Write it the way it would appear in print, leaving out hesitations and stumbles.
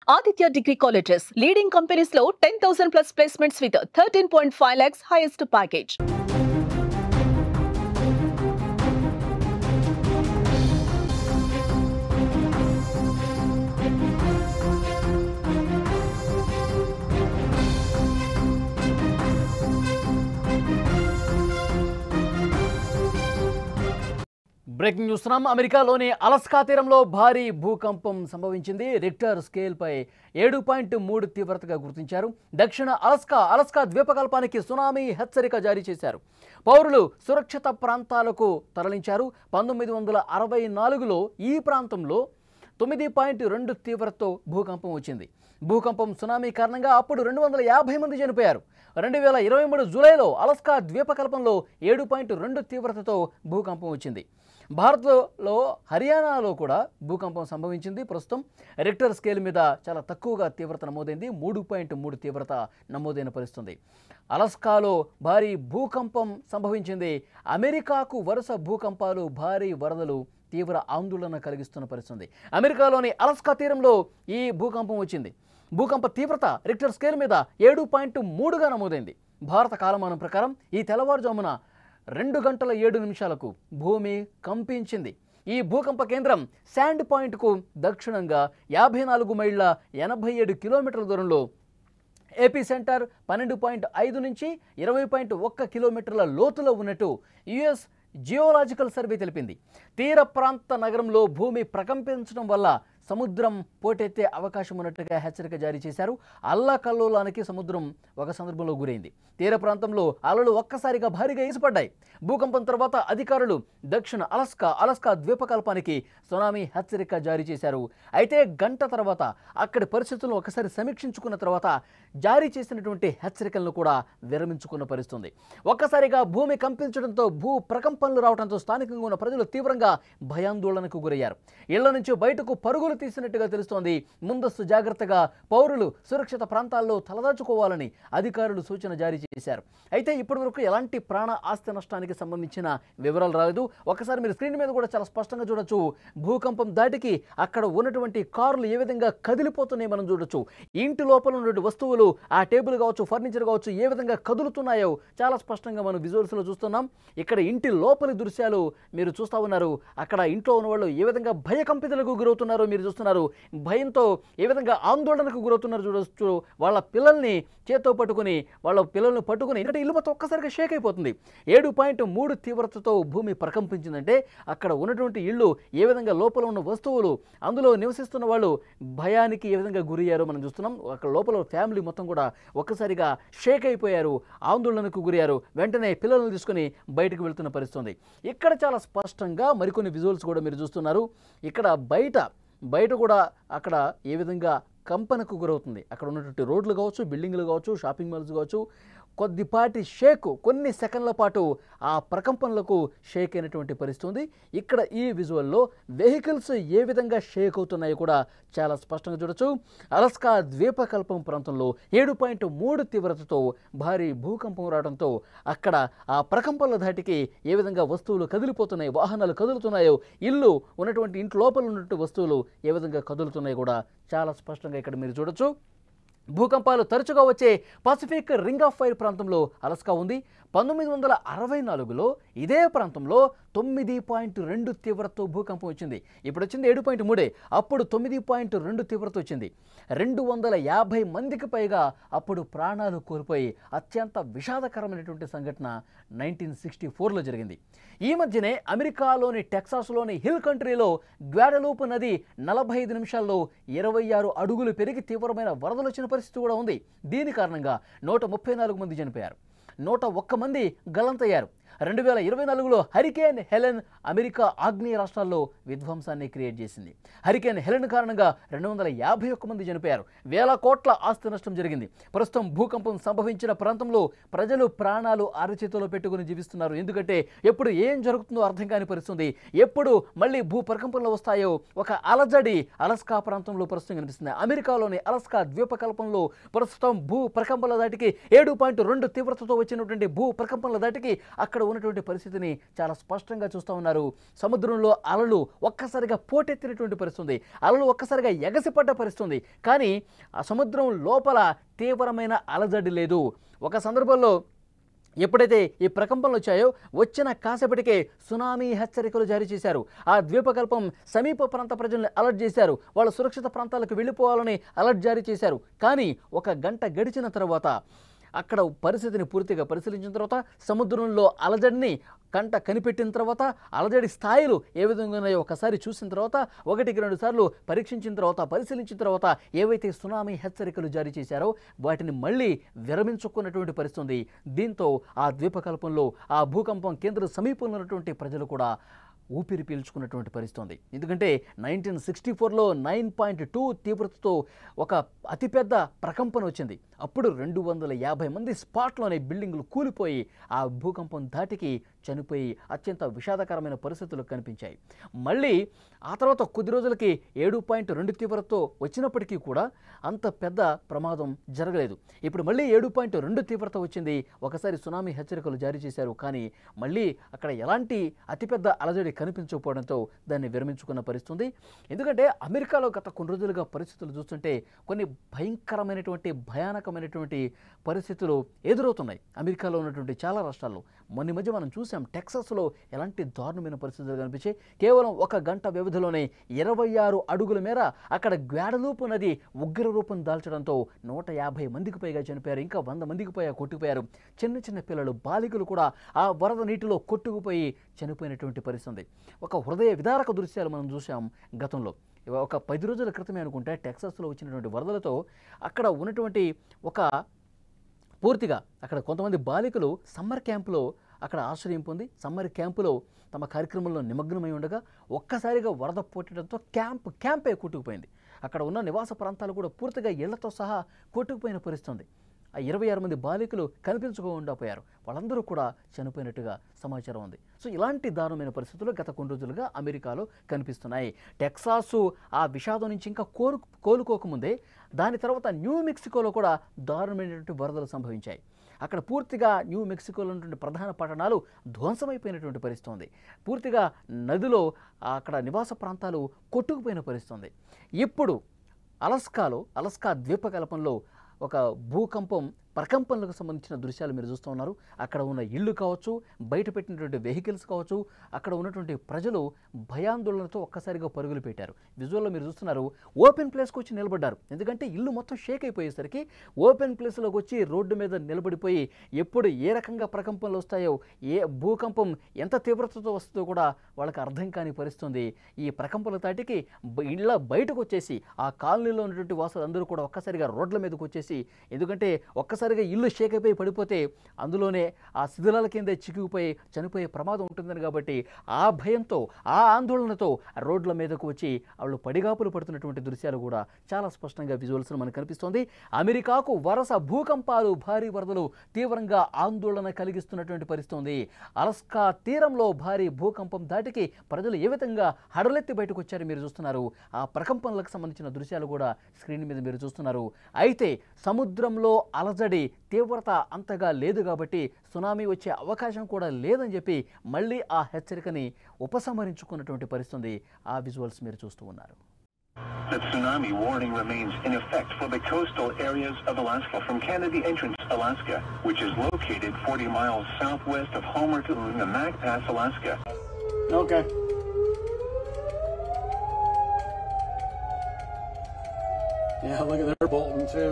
Aditya Degree Colleges, leading companies low 10,000 plus placements with 13.5 lakhs highest package. Breaking news Ram అమెరికాలోని Alaska తీరంలో భారీ భూకంపం సంభవించింది. రిక్టర్ స్కేల్పై 7.3 తీవ్రతగా గుర్తించారు. దక్షిణ అలస్కా ద్వీపకల్పానికి సునామీ హెచ్చరిక జారీ చేశారు. పౌరులు సురక్షిత ప్రాంతాలకు తరలించారు. 1964లో ఈ ప్రాంతంలో 9.2 తీవ్రతతో భూకంపం వచ్చింది. భూకంపం సునామీ కారణంగా అప్పుడు 250 మంది చనిపోయారు. 2023 జూలైలో అలస్కా ద్వీపకల్పంలో 7.2 తీవ్రతతో భూకంపం వచ్చింది. భారత్లో హర్యానాలో కూడా భూకంపం సంభవించింది. ప్రస్తుతం రిక్టర్ స్కేల్ మీద చాలా తక్కువగా తీవ్రత నమోదైంది. 3.3 తీవ్రత నమోదైన పరిస్థితుంది. అలస్కాలో భారీ భూకంపం సంభవించింది. అమెరికాకు వరుస భూకంపాలు, భారీ వరదలు తీవ్ర ఆందోళన కలిగిస్తున్న పరిస్థితుంది. అమెరికాలోని అలస్కా తీరంలో ఈ భూకంపం వచ్చింది. భూకంప తీవ్రత రిక్టర్ స్కేల్ మీద 7.3గా నమోదైంది. భారత కాలమానం ప్రకారం ఈ తెల్లవారుజామున 2 గంటల 7 నిమిషాలకు భూమి కంపించింది. ఈ భూకంప కేంద్రం శాండ్ పాయింట్కు దక్షిణంగా 54 మైళ్ళ 87 కిలోమీటర్ల దూరంలో, ఏపీ సెంటర్ 12.5 నుంచి 20.1 కిలోమీటర్ల లోతులో ఉన్నట్టు యుఎస్ జియోలాజికల్ సర్వే తెలిపింది. తీర ప్రాంత నగరంలో భూమి ప్రకంపించడం వల్ల సముద్రం పోటెత్తే అవకాశం ఉన్నట్టుగా హెచ్చరిక జారీ చేశారు. అల్లకల్లోలానికి సముద్రం ఒక సందర్భంలో గురైంది. తీర ప్రాంతంలో అలలు ఒక్కసారిగా భారీగా ఎగిసిపడ్డాయి. భూకంపం తర్వాత అధికారులు దక్షిణ అలస్కా ద్వీపకల్పానికి సునామీ హెచ్చరిక జారీ చేశారు. అయితే గంట తర్వాత అక్కడి పరిస్థితులను ఒకసారి సమీక్షించుకున్న తర్వాత జారీ చేసినటువంటి హెచ్చరికలను కూడా విరమించుకున్న పరిస్థితుంది. ఒక్కసారిగా భూమి కంపించడంతో, భూ ప్రకంపనలు రావడంతో స్థానికంగా ఉన్న ప్రజలు తీవ్రంగా భయాందోళనకు గురయ్యారు. ఇళ్ల నుంచి బయటకు పరుగులు తీసినట్టుగా తెలుస్తోంది. ముందస్తు జాగ్రత్తగా పౌరులు సురక్షిత ప్రాంతాల్లో తలదాచుకోవాలని అధికారులు సూచన జారీ చేశారు. అయితే ఇప్పటివరకు ఎలాంటి ప్రాణ ఆస్తి నష్టానికి సంబంధించిన వివరాలు రాలేదు. ఒకసారి మీరు స్క్రీన్ మీద కూడా చాలా స్పష్టంగా చూడొచ్చు. భూకంపం దాటికి అక్కడ ఉన్నటువంటి కార్లు ఏ విధంగా కదిలిపోతున్నాయి మనం చూడొచ్చు. ఇంటి లోపల ఉన్నటువంటి వస్తువులు, ఆ టేబుల్ కావచ్చు, ఫర్నిచర్ కావచ్చు, ఏ విధంగా కదులుతున్నాయో చాలా స్పష్టంగా మనం విజువల్స్లో చూస్తున్నాం. ఇక్కడ ఇంటి లోపలి దృశ్యాలు మీరు చూస్తూ ఉన్నారు. అక్కడ ఇంట్లో ఉన్న వాళ్ళు ఏ విధంగా భయకంపితులకు గురవుతున్నారో మీరు చూస్తున్నారు. భయంతో ఏ విధంగా ఆందోళనకు గురవుతున్నారు చూడొచ్చు. వాళ్ళ పిల్లల్ని చేత్తో పట్టుకుని, వాళ్ళ పిల్లల్ని పట్టుకుని, ఎందుకంటే ఇల్లు మొత్తం ఒక్కసారిగా షేక్ అయిపోతుంది. 7.3 తీవ్రతతో భూమి ప్రకంపించిందంటే అక్కడ ఉన్నటువంటి ఇళ్ళు, ఏ విధంగా లోపల ఉన్న వస్తువులు, అందులో నివసిస్తున్న వాళ్ళు భయానికి ఏ విధంగా గురయ్యారో మనం చూస్తున్నాం. అక్కడ లోపల ఫ్యామిలీ మొత్తం కూడా ఒక్కసారిగా షేక్ అయిపోయారు, ఆందోళనకు గురయ్యారు. వెంటనే పిల్లలను తీసుకుని బయటకు వెళ్తున్న పరిస్థితుంది. ఇక్కడ చాలా స్పష్టంగా మరికొన్ని విజువల్స్ కూడా మీరు చూస్తున్నారు. ఇక్కడ బయట కూడా అక్కడ ఏ విధంగా కంపనకు గురవుతుంది. అక్కడ ఉన్నటువంటి రోడ్లు కావచ్చు, బిల్డింగ్లు కావచ్చు, షాపింగ్ మాల్స్ కావచ్చు, కొద్దిపాటి షేక్, కొన్ని సెకండ్ల పాటు ఆ ప్రకంపనలకు షేక్ అయినటువంటి పరిస్థితి ఉంది. ఇక్కడ ఈ విజువల్లో వెహికల్స్ ఏ విధంగా షేక్ అవుతున్నాయో కూడా చాలా స్పష్టంగా చూడొచ్చు. అలస్కా ద్వీపకల్పం ప్రాంతంలో 7.3 తీవ్రతతో భారీ భూకంపం రావడంతో అక్కడ ఆ ప్రకంపనల ధాటికి ఏ విధంగా వస్తువులు కదిలిపోతున్నాయి, వాహనాలు కదులుతున్నాయో, ఇల్లు ఉన్నటువంటి ఇంటి లోపల ఉన్నటువంటి వస్తువులు ఏ విధంగా కదులుతున్నాయో కూడా చాలా స్పష్టంగా ఇక్కడ మీరు చూడొచ్చు. భూకంపాలు తరచుగా వచ్చే పసిఫిక్ రింగ్ ఆఫ్ ఫైర్ ప్రాంతంలో అలస్కా ఉంది. 1964లో ఇదే ప్రాంతంలో 9.2 తీవ్రతతో భూకంపం వచ్చింది. ఇప్పుడు వచ్చింది 7.3. అప్పుడు 9.2 తీవ్రత వచ్చింది. 250 మందికి పైగా అప్పుడు ప్రాణాలు కోల్పోయి అత్యంత విషాదకరమైనటువంటి సంఘటన 1964లో జరిగింది. ఈ మధ్యనే అమెరికాలోని టెక్సాస్లోని హిల్ కంట్రీలో గ్వాడలూప్ నది 45 నిమిషాల్లో 26 అడుగులు పెరిగి తీవ్రమైన వరదలు వచ్చిన పరిస్థితి కూడా ఉంది. దీని కారణంగా 134 మంది చనిపోయారు, 101 మంది గల్లంతయ్యారు. 2024లో హరికేన్ హెలెన్ అమెరికా ఆగ్నేయ రాష్ట్రాల్లో విధ్వంసాన్ని క్రియేట్ చేసింది. హరికేన్ హెలెన్ కారణంగా 251 మంది చనిపోయారు. వేల కోట్ల ఆస్తి నష్టం జరిగింది. ప్రస్తుతం భూకంపం సంభవించిన ప్రాంతంలో ప్రజలు ప్రాణాలు అరచేతిలో పెట్టుకుని జీవిస్తున్నారు. ఎందుకంటే ఎప్పుడు ఏం జరుగుతుందో అర్థం కాని పరిస్థితుంది. ఎప్పుడు మళ్ళీ భూ ప్రకంపనలు వస్తాయో ఒక అలజడి అలస్కా ప్రాంతంలో ప్రస్తుతం కనిపిస్తుంది. అమెరికాలోని అలస్కా ద్వీపకల్పంలో ప్రస్తుతం భూ ప్రకంపనల దాటికి 7.2 తీవ్రతతో వచ్చినటువంటి భూ ప్రకంపనల దాటికి అక్కడ ఉన్నటువంటి పరిస్థితిని చాలా స్పష్టంగా చూస్తూ ఉన్నారు. సముద్రంలో అలలు ఒక్కసారిగా పోటెత్తినటువంటి పరిస్థితి, అలలు ఒక్కసారిగా ఎగసిపడ్డ పరిస్థితి. కానీ ఆ సముద్రం లోపల తీవ్రమైన అలజడి లేదు. ఒక సందర్భంలో ఎప్పుడైతే ఈ ప్రకంపనలు వచ్చాయో వచ్చిన కాసేపటికే సునామీ హెచ్చరికలు జారీ చేశారు. ఆ ద్వీపకల్పం సమీప ప్రాంత ప్రజల్ని అలర్ట్ చేశారు. వాళ్ళు సురక్షిత ప్రాంతాలకు వెళ్ళిపోవాలని అలర్ట్ జారీ చేశారు. కానీ ఒక గంట గడిచిన తర్వాత అక్కడ పరిస్థితిని పూర్తిగా పరిశీలించిన తర్వాత, సముద్రంలో అలజడిని కంట కనిపెట్టిన తర్వాత, అలజడి స్థాయిలు ఏ విధంగా ఉన్నాయో ఒకసారి చూసిన తర్వాత, 1-2 సార్లు పరీక్షించిన తర్వాత, పరిశీలించిన తర్వాత ఏవైతే సునామీ హెచ్చరికలు జారీ చేశారో వాటిని మళ్ళీ విరమించుకున్నటువంటి పరిస్థితి. దీంతో ఆ ద్వీపకల్పంలో ఆ భూకంపం కేంద్ర సమీపంలో ఉన్నటువంటి ప్రజలు కూడా ఊపిరి పీల్చుకున్నటువంటి పరిస్థితి. ఎందుకంటే 1964లో 9.2 తీవ్రతతో ఒక అతిపెద్ద ప్రకంపన వచ్చింది. అప్పుడు 250 మంది స్పాట్లోనే బిల్డింగులు కూలిపోయి ఆ భూకంపం ధాటికి చనిపోయి అత్యంత విషాదకరమైన పరిస్థితులు కనిపించాయి. మళ్ళీ ఆ తర్వాత కొద్ది రోజులకి 7.2 తీవ్రతతో వచ్చినప్పటికీ కూడా అంత పెద్ద ప్రమాదం జరగలేదు. ఇప్పుడు మళ్ళీ 7.2 తీవ్రత వచ్చింది. ఒకసారి సునామీ హెచ్చరికలు జారీ చేశారు. కానీ మళ్ళీ అక్కడ ఎలాంటి అతిపెద్ద అలజడి కనిపించకపోవడంతో దాన్ని విరమించుకున్న పరిస్థితి. ఎందుకంటే అమెరికాలో గత కొన్ని రోజులుగా పరిస్థితులు చూస్తుంటే కొన్ని భయంకరమైనటువంటి భయానకమైనటువంటి పరిస్థితులు ఎదురవుతున్నాయి అమెరికాలో ఉన్నటువంటి చాలా రాష్ట్రాల్లో. మొన్న మధ్య మనం చూసాం టెక్సాస్లో ఎలాంటి దారుణమైన పరిస్థితులు కనిపించాయి. కేవలం ఒక గంట వ్యవధిలోనే 26 అడుగుల మేర అక్కడ గ్వాడలూప్ నది ఉగ్ర రూపం దాల్చడంతో 150 మందికి పైగా చనిపోయారు. ఇంకా 100 మందికి పైగా కొట్టుకుపోయారు. చిన్న చిన్న పిల్లలు, బాలికలు కూడా ఆ వరద నీటిలో కొట్టుకుపోయి చనిపోయినటువంటి పరిస్థితి. ఒక హృదయ విదారక దృశ్యాలు మనం చూసాం గతంలో. ఒక 10 రోజుల క్రితమే అనుకుంటే టెక్సాస్లో వచ్చినటువంటి వరదలతో అక్కడ ఉన్నటువంటి ఒక పూర్తిగా అక్కడ కొంతమంది బాలికలు సమ్మర్ క్యాంపులో అక్కడ ఆశ్రయం పొంది సమ్మర్ క్యాంపులో తమ కార్యక్రమంలో నిమగ్నమై ఉండగా ఒక్కసారిగా వరద పోటడంతో క్యాంపే కొట్టుకుపోయింది. అక్కడ ఉన్న నివాస ప్రాంతాలు కూడా పూర్తిగా ఇళ్లతో సహా కొట్టుకుపోయిన పరిస్థితి. ఆ 26 మంది బాలికలు కనిపించకుండా పోయారు. వాళ్ళందరూ కూడా చనిపోయినట్టుగా సమాచారం ఉంది. సో ఇలాంటి దారుణమైన పరిస్థితులు గత కొన్ని రోజులుగా అమెరికాలో కనిపిస్తున్నాయి. టెక్సాసు ఆ విషాదం నుంచి ఇంకా కోలుకోకముందే దాని తర్వాత న్యూ మెక్సికోలో కూడా దారుణమైనటువంటి వరదలు సంభవించాయి. అక్కడ పూర్తిగా న్యూ మెక్సికోలో ఉన్నటువంటి ప్రధాన పట్టణాలు ధ్వంసమైపోయినటువంటి పరిస్థితి ఉంది. పూర్తిగా నదిలో అక్కడ నివాస ప్రాంతాలు కొట్టుకుపోయిన పరిస్థితి ఉంది. ఇప్పుడు అలస్కా ద్వీపకల్పంలో ఒక భూకంపం ప్రకంపనలకు సంబంధించిన దృశ్యాలు మీరు చూస్తూ ఉన్నారు. అక్కడ ఉన్న ఇళ్ళు కావచ్చు, బయట పెట్టినటువంటి వెహికల్స్ కావచ్చు, అక్కడ ఉన్నటువంటి ప్రజలు భయాందోళనతో ఒక్కసారిగా పరుగులు పెట్టారు. విజువల్లో మీరు చూస్తున్నారు. ఓపెన్ ప్లేస్కి వచ్చి నిలబడ్డారు. ఎందుకంటే ఇల్లు మొత్తం షేక్ అయిపోయేసరికి ఓపెన్ ప్లేస్లోకి వచ్చి రోడ్డు మీద నిలబడిపోయి ఎప్పుడు ఏ రకంగా ప్రకంపనలు వస్తాయో, ఏ భూకంపం ఎంత తీవ్రతతో వస్తుందో కూడా వాళ్ళకి అర్థం కాని పరిస్థితుంది. ఈ ప్రకంపనల తాటికి ఇళ్ళ బయటకు వచ్చేసి ఆ కాలనీలో ఉన్నటువంటి వాసులందరూ కూడా ఒక్కసారిగా రోడ్ల మీదకి వచ్చేసి, ఎందుకంటే ఒక్కసారిగా ఇల్లు షేక్ అయిపోయి పడిపోతే అందులోనే ఆ శిథిలాల కింద చిక్కుకుపోయి చనిపోయే ప్రమాదం ఉంటుందని కాబట్టి ఆ భయంతో, ఆ ఆందోళనతో రోడ్ల మీదకు వచ్చి వాళ్ళు పడిగాపులు పడుతున్నటువంటి దృశ్యాలు కూడా చాలా స్పష్టంగా విజువల్స్ మనకు కనిపిస్తోంది. అమెరికాకు వరుస భూకంపాలు, భారీ వరదలు తీవ్రంగా ఆందోళన కలిగిస్తున్నటువంటి పరిస్థితి ఉంది. అలస్కా తీరంలో భారీ భూకంపం దాటికి ప్రజలు ఏ విధంగా హడలెత్తి బయటకు వచ్చారు మీరు చూస్తున్నారు. ఆ ప్రకంపనలకు సంబంధించిన దృశ్యాలు కూడా స్క్రీన్ మీద మీరు చూస్తున్నారు. అయితే సముద్రంలో అలజడి తీవ్రత అంతగా లేదు కాబట్టి సునామీ వచ్చే అవకాశం కూడా లేదని చెప్పి మళ్ళీ ఆ హెచ్చరికని ఉపసంహరించుకున్నటువంటి పరిస్థితి ఆ విజువల్స్ మీరు చూస్తూ ఉన్నారు. The tsunami warning remains in effect for the coastal areas of Alaska from Kennedy Entrance, Alaska, which is located 40 miles southwest of Homer to Namac Pass, Alaska. Okay. Yeah, look at their Bolton too.